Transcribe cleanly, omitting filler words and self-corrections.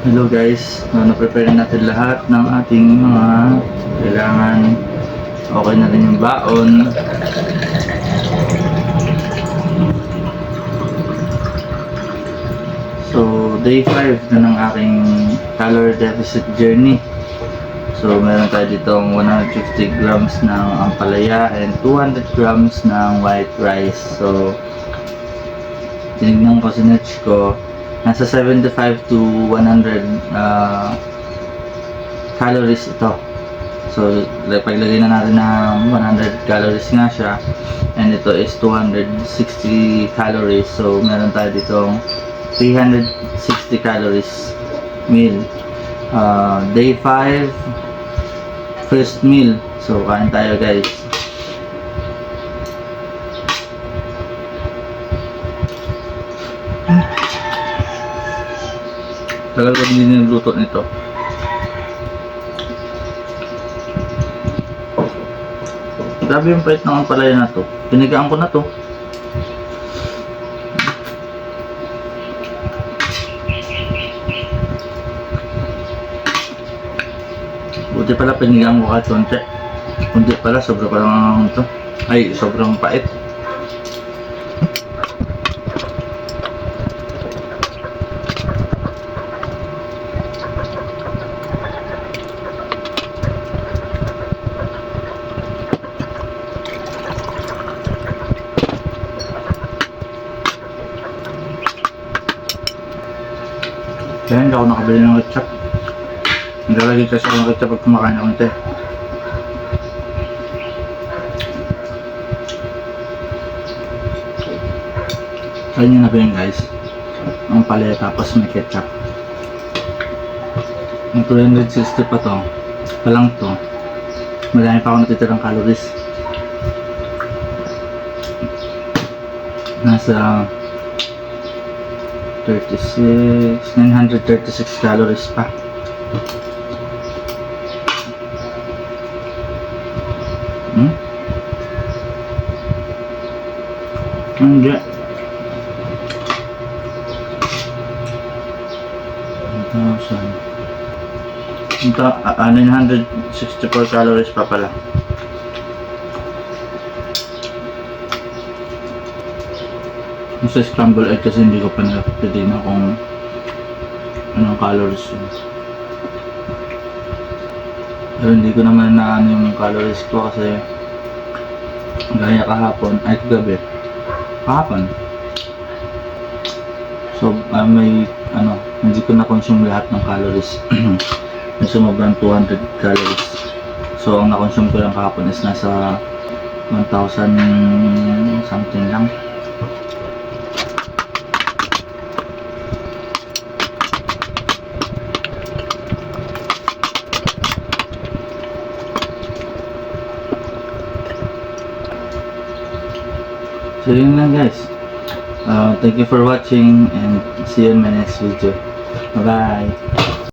Hello guys, na-prepare natin lahat ng ating mga kailangan. Okay na rin yung baon. So, day 5 na ng aking calorie deficit journey. So, meron tayo ditong 150 grams ng ampalaya and 200 grams ng white rice. So, tinignan ko, sinerch ko, nasa 75 to 100 calories ito. So, paglagay na natin na 100 calories nga siya, and ito is 260 calories. So, meron tayo ditong 360 calories meal. Day 5, first meal. So, kain tayo guys. Tagal ko din nagluto nito. Grabe yung pait ng ampalaya na to. Pinigaan ko na to. Buti pala pinigaan ko kahit konti. Kundi pala, sobra pa lang ito. Ay, sobrang pait. Kaya hindi ako nakabili ng ketchup. Nilalagay kasi ako ng ketchup pag kumakain ako nito. Ayun yun na ba yun guys? Ang palaya tapos may ketchup. Ang 260 pa to. Palang to. Marami pa ako natitirang calories. Nasa 936 calories pa. Hindi. 964 calories pa pala. Sa scramble egg kasi hindi ko pa nakapitin kung anong calories yun. Pero hindi ko naman na ano yung calories ko kasi gaya kahapon, ay kagabi. Kahapon. So, may ano, hindi ko na-consume lahat ng calories. May sumobran 200 calories. So, ang na-consume ko lang kahapon is nasa 1,000 something lang. So yun lang guys. Thank you for watching and see you in my next video. Bye bye.